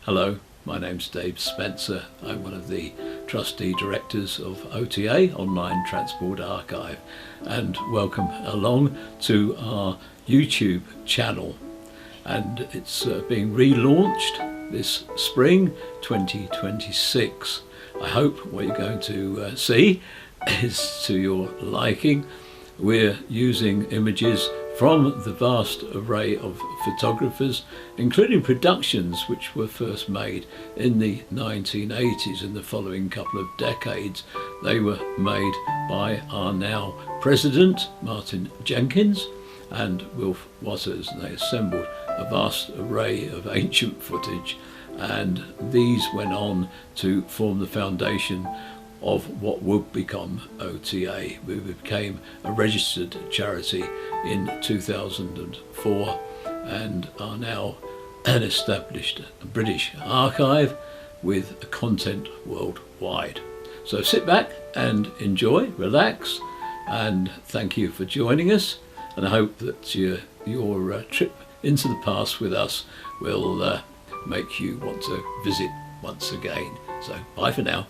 Hello, my name's Dave Spencer. I'm one of the trustee directors of OTA, Online Transport Archive, and welcome along to our YouTube channel. And it's being relaunched this spring 2026. I hope what you're going to see is to your liking. We're using images from the vast array of photographers, including productions which were first made in the 1980s. In the following couple of decades, they were made by our now president, Martin Jenkins, and Wilf Watters. And they assembled a vast array of ancient footage, and these went on to form the foundation of what would become OTA. We became a registered charity in 2004 and are now an established British archive with content worldwide. So sit back and enjoy, relax, and thank you for joining us. And I hope that your trip into the past with us will make you want to visit once again. So bye for now.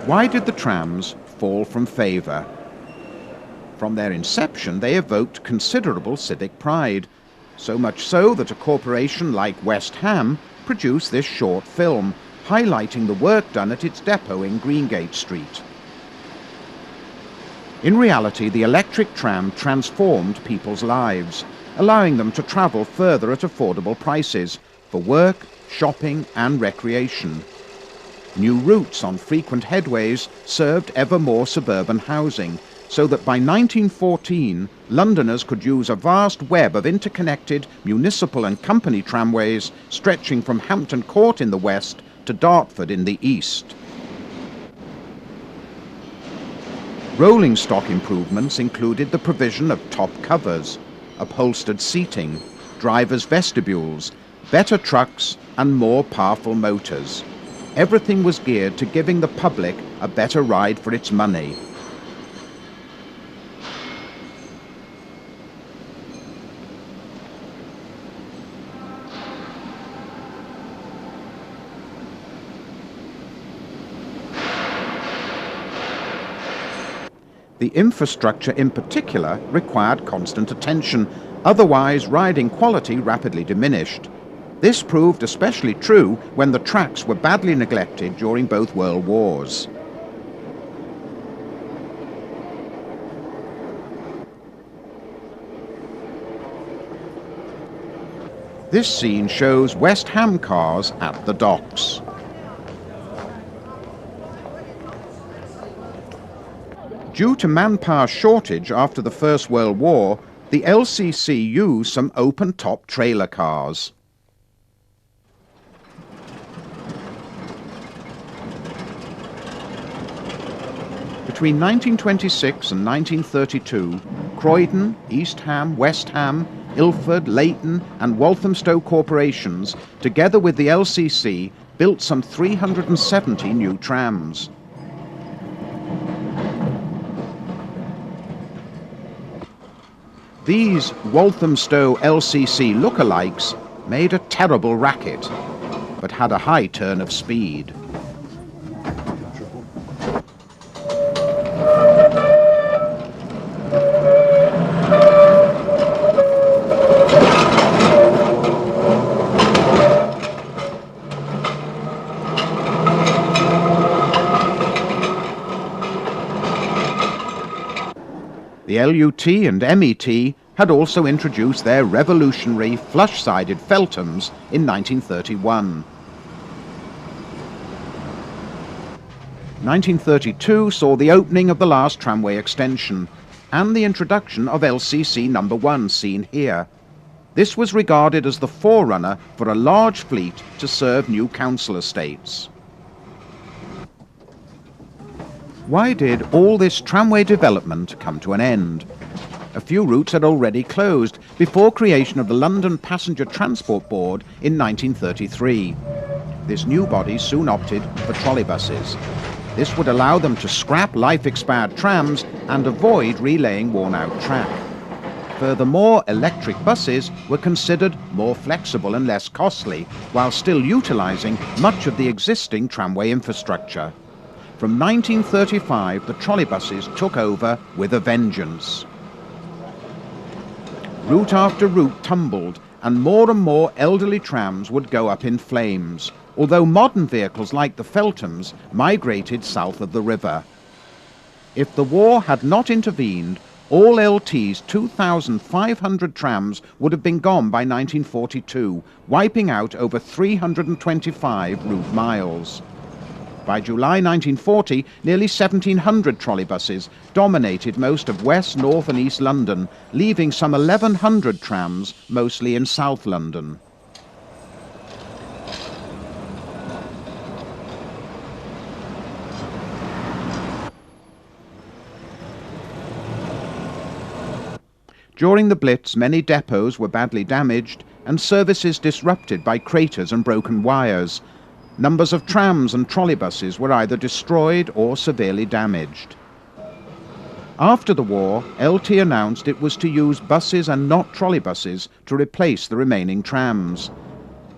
Why did the trams fall from favour? From their inception, they evoked considerable civic pride, so much so that a corporation like West Ham produced this short film, highlighting the work done at its depot in Greengate Street. In reality, the electric tram transformed people's lives, allowing them to travel further at affordable prices for work, shopping and recreation. New routes on frequent headways served ever more suburban housing, so that by 1914, Londoners could use a vast web of interconnected municipal and company tramways stretching from Hampton Court in the west to Dartford in the east. Rolling stock improvements included the provision of top covers, upholstered seating, drivers' vestibules, better trucks and more powerful motors. Everything was geared to giving the public a better ride for its money. The infrastructure in particular required constant attention, otherwise riding quality rapidly diminished. This proved especially true when the tracks were badly neglected during both World Wars. This scene shows West Ham cars at the docks. Due to manpower shortage after the First World War, the LCC used some open-top trailer cars. Between 1926 and 1932, Croydon, East Ham, West Ham, Ilford, Leighton and Walthamstow corporations, together with the LCC, built some 370 new trams. These Walthamstow LCC lookalikes made a terrible racket, but had a high turn of speed. The LUT and MET had also introduced their revolutionary flush-sided Felthams in 1931. 1932 saw the opening of the last tramway extension and the introduction of LCC No. 1 seen here. This was regarded as the forerunner for a large fleet to serve new council estates. Why did all this tramway development come to an end? A few routes had already closed before creation of the London Passenger Transport Board in 1933. This new body soon opted for trolleybuses. This would allow them to scrap life-expired trams and avoid relaying worn-out track. Furthermore, electric buses were considered more flexible and less costly, while still utilising much of the existing tramway infrastructure. From 1935, the trolleybuses took over with a vengeance. Route after route tumbled, and more elderly trams would go up in flames, although modern vehicles like the Felthams migrated south of the river. If the war had not intervened, all LT's 2,500 trams would have been gone by 1942, wiping out over 325 route miles. By July 1940, nearly 1,700 trolleybuses dominated most of West, North and East London, leaving some 1,100 trams, mostly in South London. During the Blitz, many depots were badly damaged and services disrupted by craters and broken wires. Numbers of trams and trolleybuses were either destroyed or severely damaged. After the war, LT announced it was to use buses and not trolleybuses to replace the remaining trams.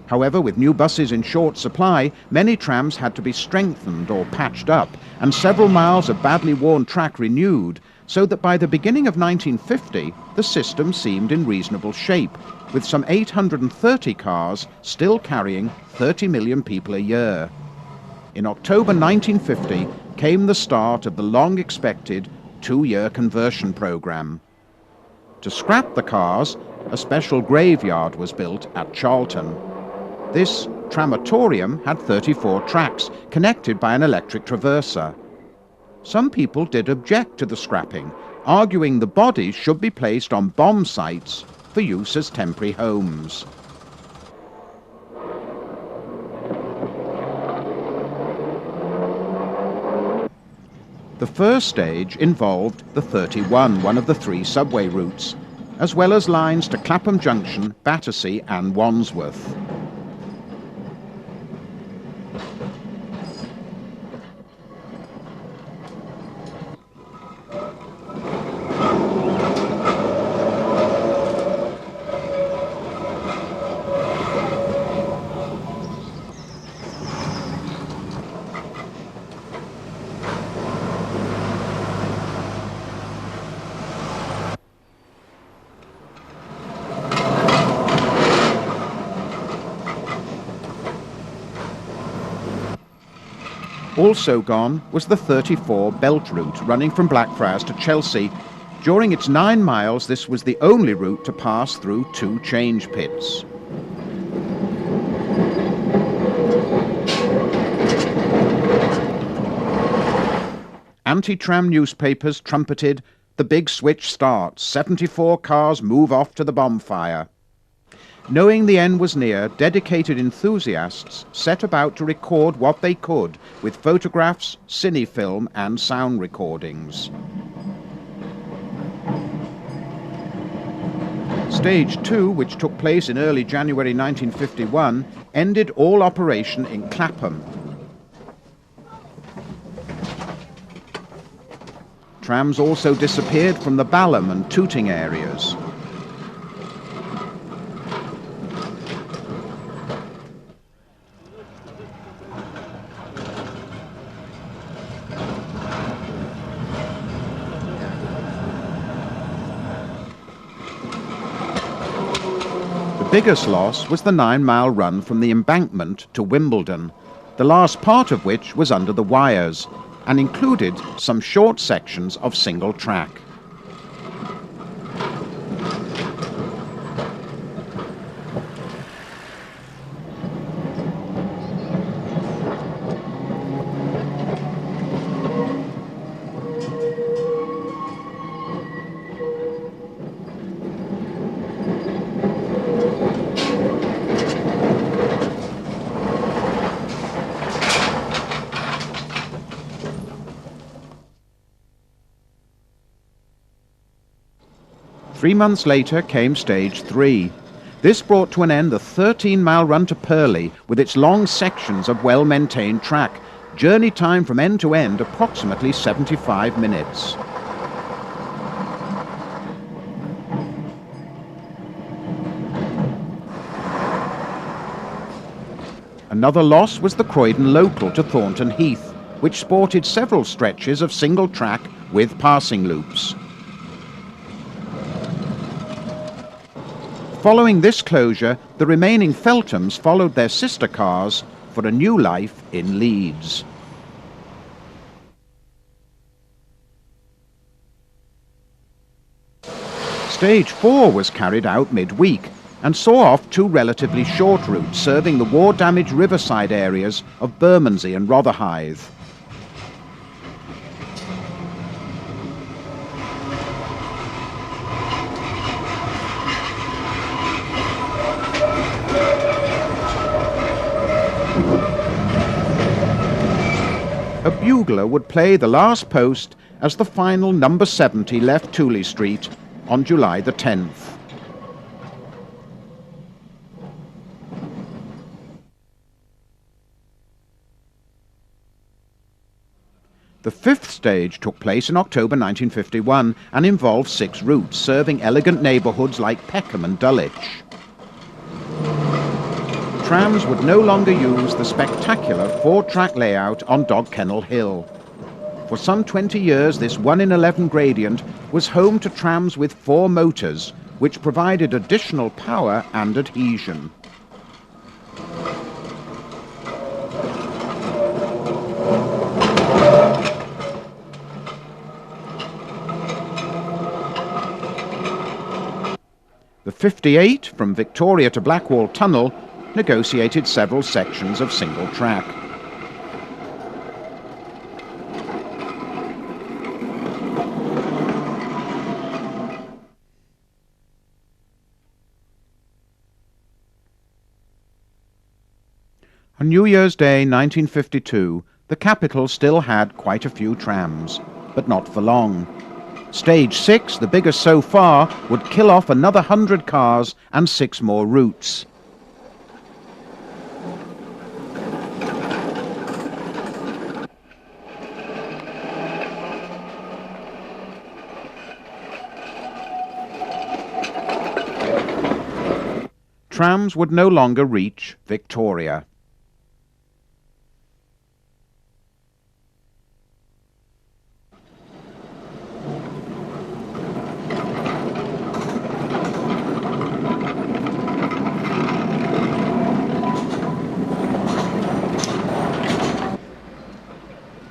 However, with new buses in short supply, many trams had to be strengthened or patched up, and several miles of badly worn track renewed, so that by the beginning of 1950, the system seemed in reasonable shape, with some 830 cars still carrying 30 million people a year. In October 1950 came the start of the long-expected 2-year conversion programme. To scrap the cars, a special graveyard was built at Charlton. This tramatorium had 34 tracks connected by an electric traverser. Some people did object to the scrapping, arguing the bodies should be placed on bomb sites for use as temporary homes. The first stage involved the 31, one of the 3 subway routes, as well as lines to Clapham Junction, Battersea and Wandsworth. Also gone was the 34 Belt route running from Blackfriars to Chelsea. During its 9 miles, this was the only route to pass through 2 change pits. Anti-tram newspapers trumpeted, "The big switch starts, 74 cars move off to the bonfire." Knowing the end was near, dedicated enthusiasts set about to record what they could with photographs, cine film and sound recordings. Stage 2, which took place in early January 1951, ended all operation in Clapham. Trams also disappeared from the Balham and Tooting areas. The biggest loss was the 9-mile run from the Embankment to Wimbledon, the last part of which was under the wires, and included some short sections of single track. 3 months later came stage 3. This brought to an end the 13-mile run to Purley with its long sections of well-maintained track. Journey time from end to end approximately 75 minutes. Another loss was the Croydon Local to Thornton Heath, which sported several stretches of single track with passing loops. Following this closure, the remaining Felthams followed their sister cars for a new life in Leeds. Stage 4 was carried out midweek and saw off 2 relatively short routes serving the war-damaged riverside areas of Bermondsey and Rotherhithe. A bugler would play the last post as the final number 70 left Tooley Street on July the 10th. The 5th stage took place in October 1951 and involved 6 routes serving elegant neighbourhoods like Peckham and Dulwich. Trams would no longer use the spectacular 4-track layout on Dog Kennel Hill. For some 20 years, this 1 in 11 gradient was home to trams with 4 motors, which provided additional power and adhesion. The 58 from Victoria to Blackwall Tunnel negotiated several sections of single track. On New Year's Day 1952, the capital still had quite a few trams, but not for long. Stage 6, the biggest so far, would kill off another 100 cars and 6 more routes. Trams would no longer reach Victoria.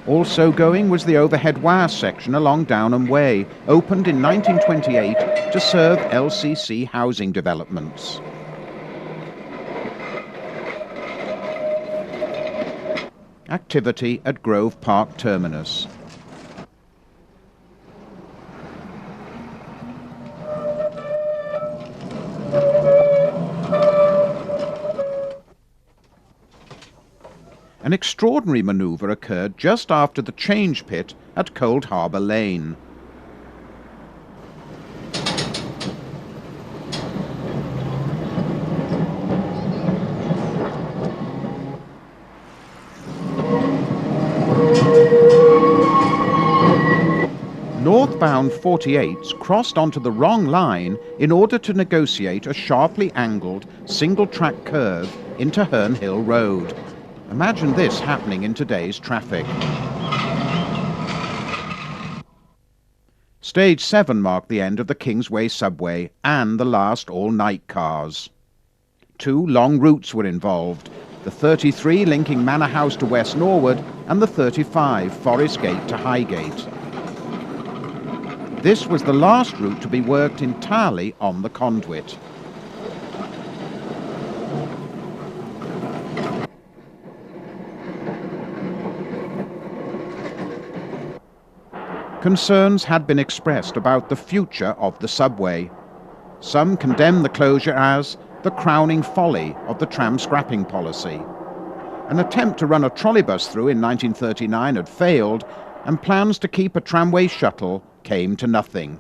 Also going was the overhead wire section along Downham Way, opened in 1928 to serve LCC housing developments. Activity at Grove Park Terminus. An extraordinary manoeuvre occurred just after the change pit at Cold Harbour Lane. Northbound 48s crossed onto the wrong line in order to negotiate a sharply angled single-track curve into Herne Hill Road. Imagine this happening in today's traffic. Stage 7 marked the end of the Kingsway subway and the last all-night cars. 2 long routes were involved, the 33 linking Manor House to West Norwood and the 35 Forest Gate to Highgate. This was the last route to be worked entirely on the conduit. Concerns had been expressed about the future of the subway. Some condemned the closure as the crowning folly of the tram scrapping policy. An attempt to run a trolleybus through in 1939 had failed, and plans to keep a tramway shuttle came to nothing.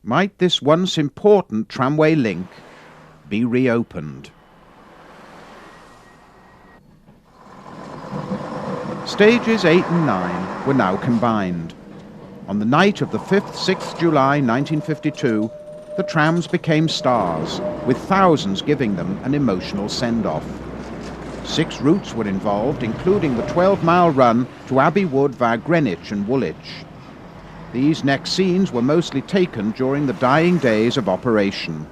Might this once important tramway link be reopened? Stages 8 and 9 were now combined. On the night of the 5th-6th July 1952, the trams became stars, with thousands giving them an emotional send-off. 6 routes were involved, including the 12-mile run to Abbey Wood via Greenwich and Woolwich. These next scenes were mostly taken during the dying days of operation.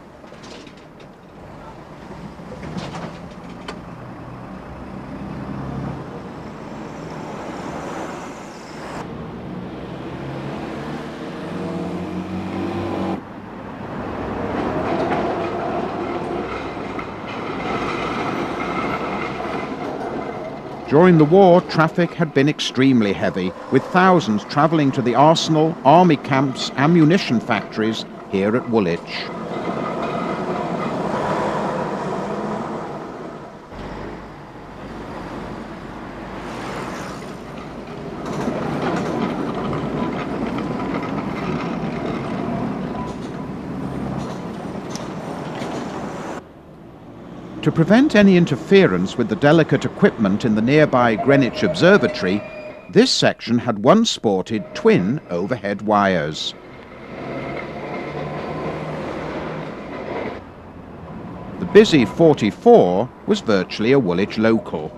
During the war, traffic had been extremely heavy, with thousands travelling to the arsenal, army camps, ammunition factories here at Woolwich. To prevent any interference with the delicate equipment in the nearby Greenwich Observatory, this section had once sported twin overhead wires. The busy 44 was virtually a Woolwich local.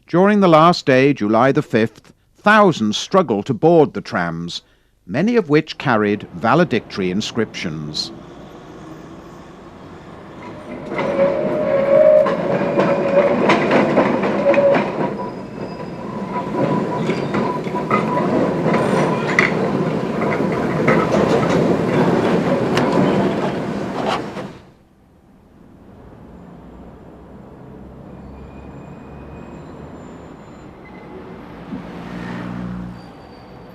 During the last day, July the 5th, thousands struggled to board the trams, many of which carried valedictory inscriptions.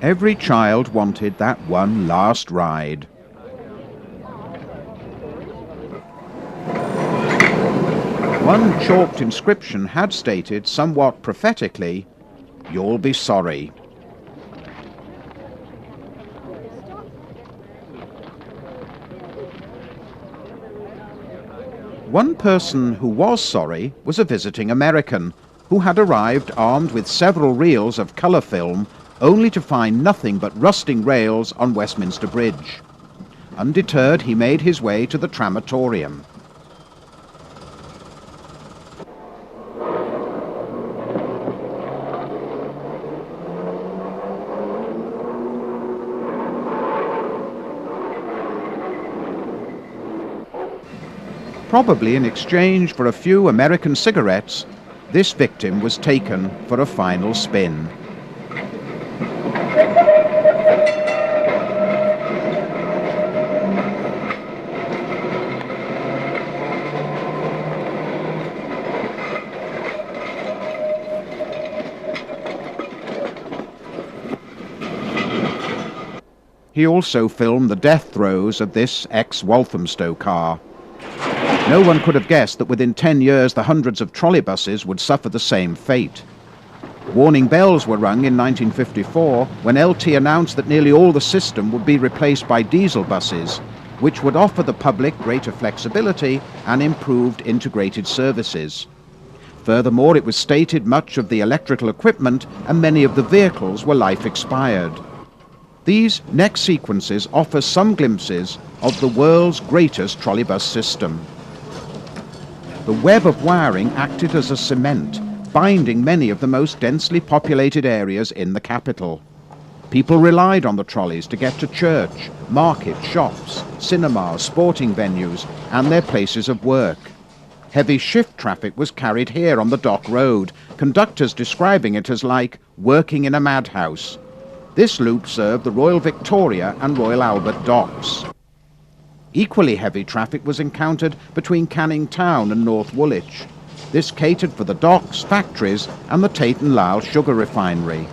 Every child wanted that one last ride. One chalked inscription had stated, somewhat prophetically, "You'll be sorry." One person who was sorry was a visiting American who had arrived armed with several reels of colour film, only to find nothing but rusting rails on Westminster Bridge. Undeterred, he made his way to the tramatorium. Probably in exchange for a few American cigarettes, this victim was taken for a final spin. He also filmed the death throes of this ex-Walthamstow car. No one could have guessed that within 10 years the hundreds of trolleybuses would suffer the same fate. Warning bells were rung in 1954 when LT announced that nearly all the system would be replaced by diesel buses, which would offer the public greater flexibility and improved integrated services. Furthermore, it was stated much of the electrical equipment and many of the vehicles were life expired. These next sequences offer some glimpses of the world's greatest trolleybus system. The web of wiring acted as a cement, binding many of the most densely populated areas in the capital. People relied on the trolleys to get to church, market, shops, cinemas, sporting venues, and their places of work. Heavy shift traffic was carried here on the Dock Road, conductors describing it as like working in a madhouse. This loop served the Royal Victoria and Royal Albert docks. Equally heavy traffic was encountered between Canning Town and North Woolwich. This catered for the docks, factories and the Tate and Lyle sugar refinery.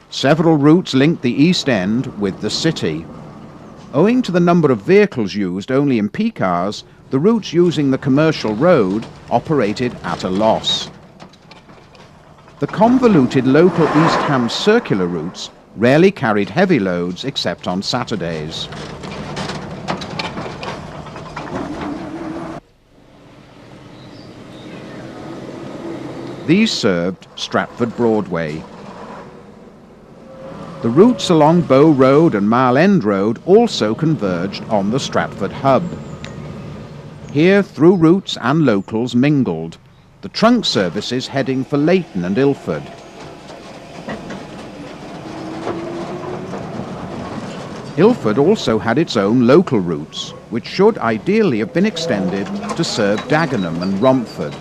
Several routes linked the East End with the city. Owing to the number of vehicles used only in peak hours, the routes using the commercial road operated at a loss. The convoluted local East Ham circular routes rarely carried heavy loads except on Saturdays. These served Stratford Broadway. The routes along Bow Road and Mile End Road also converged on the Stratford hub. Here through routes and locals mingled, the trunk services heading for Leighton and Ilford. Ilford also had its own local routes, which should ideally have been extended to serve Dagenham and Romford.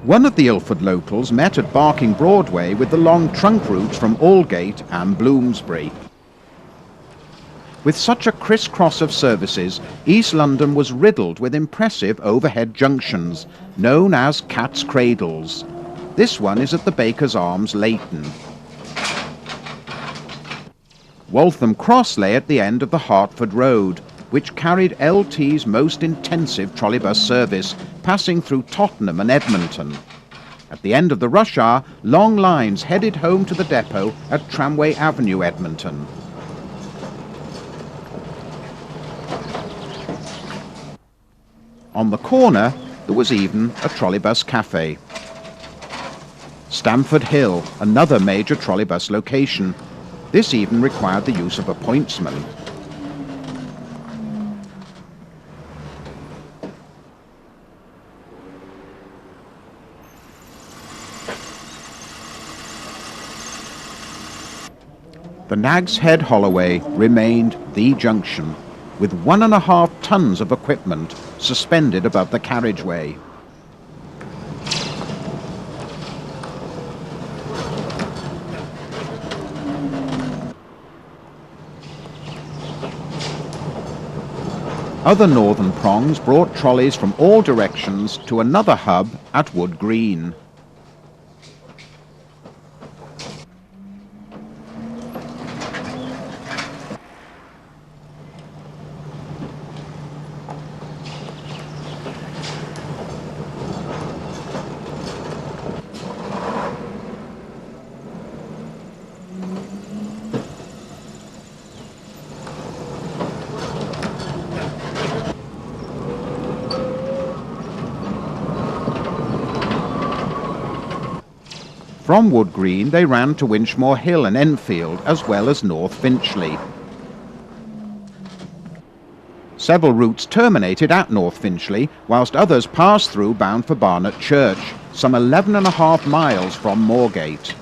One of the Ilford locals met at Barking Broadway with the long trunk routes from Aldgate and Bloomsbury. With such a criss-cross of services, East London was riddled with impressive overhead junctions, known as Cat's Cradles. This one is at the Baker's Arms, Leighton. Waltham Cross lay at the end of the Hertford Road, which carried LT's most intensive trolleybus service, passing through Tottenham and Edmonton. At the end of the rush hour, long lines headed home to the depot at Tramway Avenue, Edmonton. On the corner, there was even a trolleybus cafe. Stamford Hill, another major trolleybus location. This even required the use of a pointsman. The Nag's Head Holloway remained the junction, with 1.5 tons of equipment suspended above the carriageway. Other northern prongs brought trolleys from all directions to another hub at Wood Green. From Wood Green they ran to Winchmore Hill and Enfield, as well as North Finchley. Several routes terminated at North Finchley, whilst others passed through bound for Barnet Church, some 11.5 miles from Moorgate.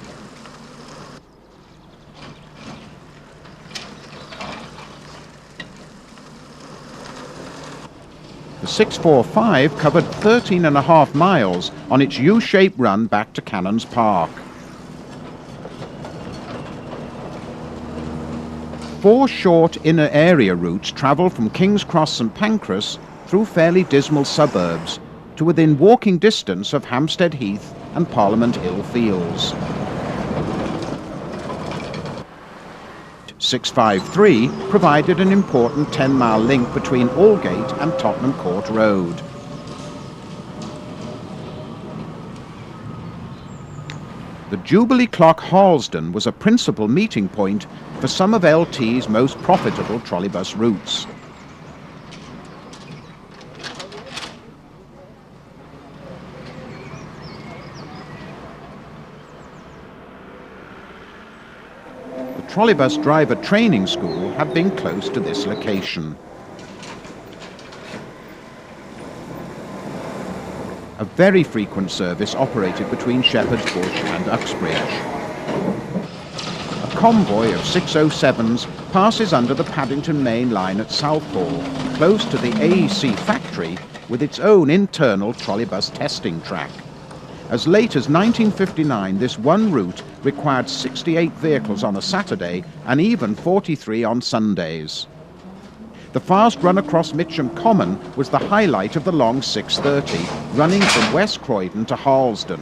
The 645 covered 13.5 miles on its U-shaped run back to Cannons Park. 4 short inner area routes travel from King's Cross St Pancras through fairly dismal suburbs to within walking distance of Hampstead Heath and Parliament Hill Fields. 653 provided an important 10-mile link between Aldgate and Tottenham Court Road. The Jubilee Clock Harlesden was a principal meeting point for some of LT's most profitable trolleybus routes. The trolleybus driver training school had been close to this location. A very frequent service operated between Shepherd's Bush and Uxbridge. A convoy of 607s passes under the Paddington Main Line at Southall, close to the AEC factory with its own internal trolleybus testing track. As late as 1959, this one route required 68 vehicles on a Saturday and even 43 on Sundays. The fast run across Mitcham Common was the highlight of the long 630, running from West Croydon to Harlesden.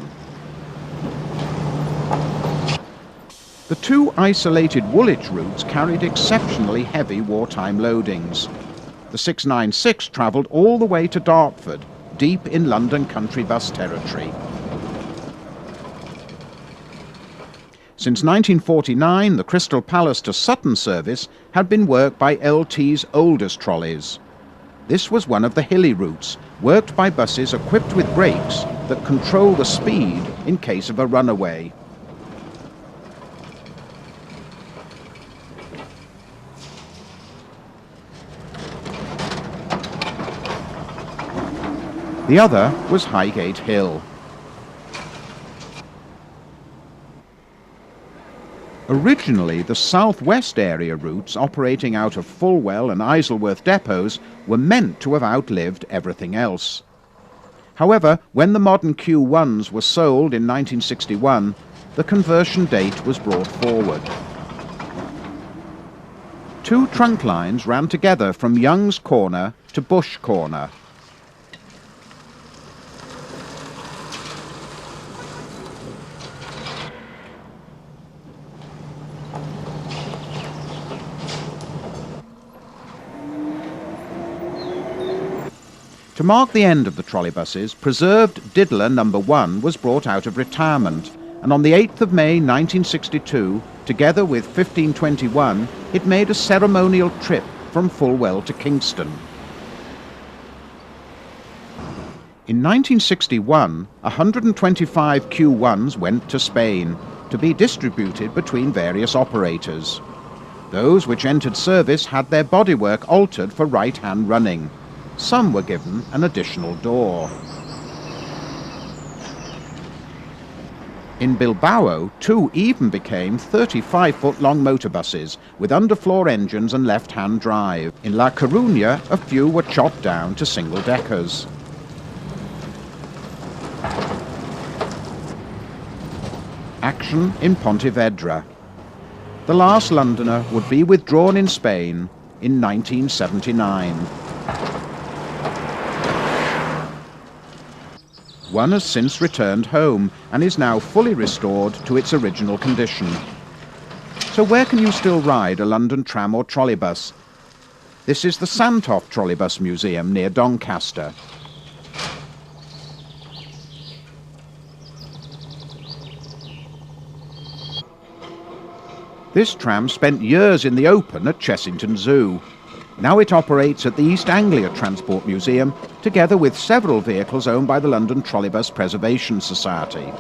The two isolated Woolwich routes carried exceptionally heavy wartime loadings. The 696 travelled all the way to Dartford, deep in London country bus territory. Since 1949, the Crystal Palace to Sutton service had been worked by LT's oldest trolleys. This was one of the hilly routes, worked by buses equipped with brakes that control the speed in case of a runaway. The other was Highgate Hill. Originally, the southwest area routes operating out of Fulwell and Isleworth depots were meant to have outlived everything else. However, when the modern Q1s were sold in 1961, the conversion date was brought forward. Two trunk lines ran together from Young's Corner to Bush Corner. To mark the end of the trolleybuses, preserved Diddler No. 1 was brought out of retirement, and on the 8th of May 1962, together with 1521, it made a ceremonial trip from Fulwell to Kingston. In 1961, 125 Q1s went to Spain, to be distributed between various operators. Those which entered service had their bodywork altered for right-hand running. Some were given an additional door. In Bilbao, two even became 35-foot-long motorbuses with underfloor engines and left-hand drive. In La Coruña, a few were chopped down to single-deckers. Action in Pontevedra. The last Londoner would be withdrawn in Spain in 1979. One has since returned home and is now fully restored to its original condition. So where can you still ride a London tram or trolleybus? This is the Sandtoft Trolleybus Museum near Doncaster. This tram spent years in the open at Chessington Zoo. Now it operates at the East Anglia Transport Museum, together with several vehicles owned by the London Trolleybus Preservation Society.